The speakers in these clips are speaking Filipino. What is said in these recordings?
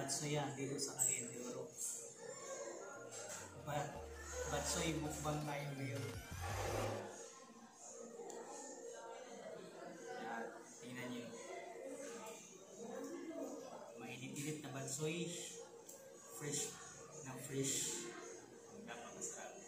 Batsoy yan dito sa Kaindoro. Batsoy mukbang tayo ngayon. Tingnan nyo. Mainit-init na batsoy. Fresh na fresh. Napakasarap.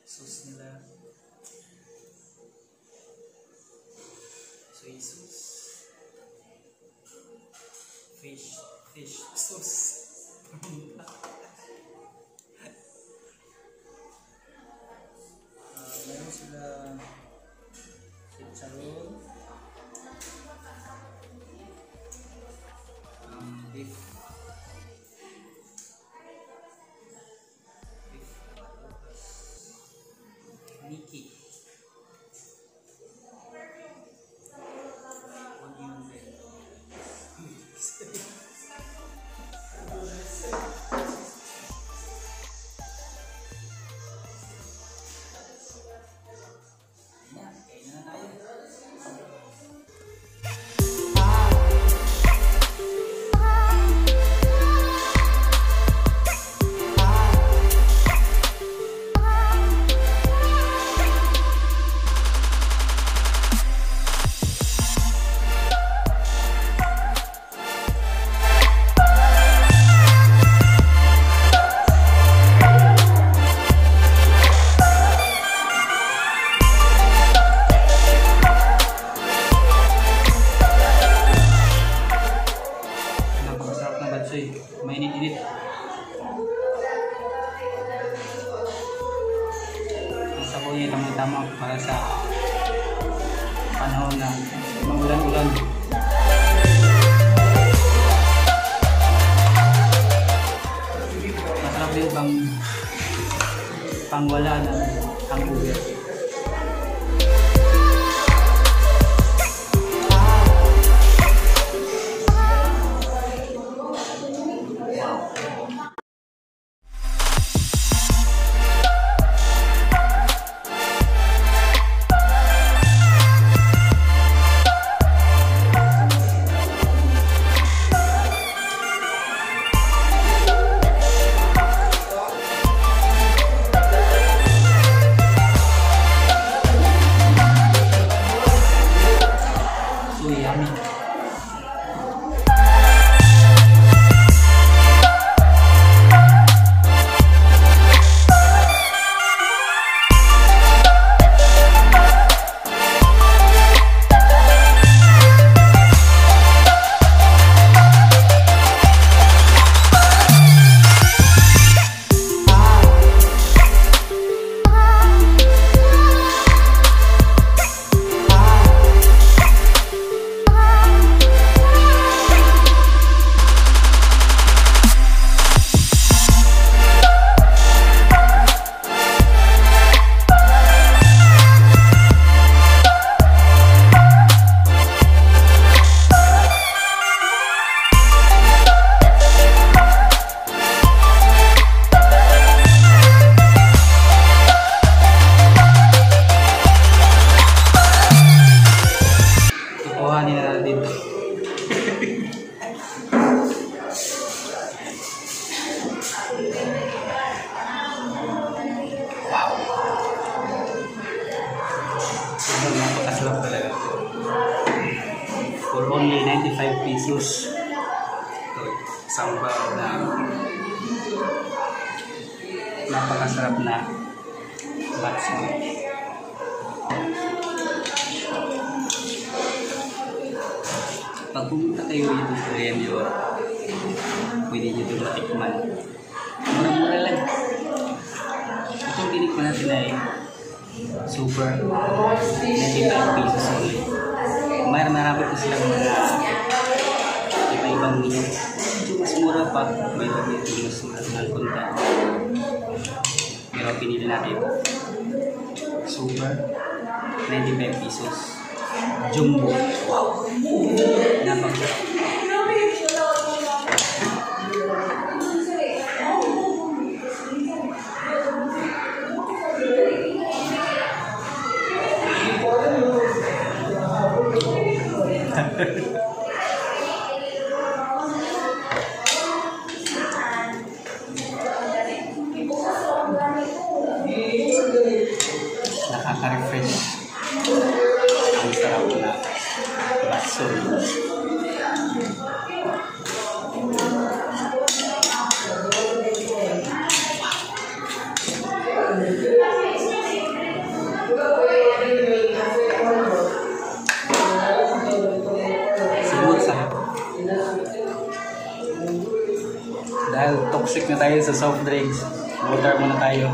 Sauce nila. Soy sauce. Fish sauce. Meron sila chicharon, beef Mickey, onion red. Ayan, kain na tayo. Mainit-init. Ang sabaw niya tamang-tama para sa panahon na maulan-ulan. Masarap din pangwala ng hangover. Napakasarap talaga. For only 95 pesos. Ito, sabaw na napakasarap na batsoy. Pag pumunta kayo dito sa Kaindoro, pwede nyo ito matikman. Mura-mura lang. Itong tinikman natin ay super 95 pesos only. Marami po silang mga iba-ibang menu. Mas mura pa. May dito mas mahal konta. Pero pinili natin super 95 pesos. Jumbo. Wow! Napakasarap. Nakaka-refresh. Ang sarap na baso. Simot sarap. Dahil toxic na tayo sa soft drinks, water muna tayo.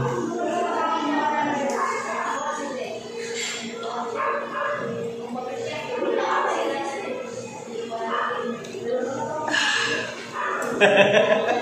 Hehehe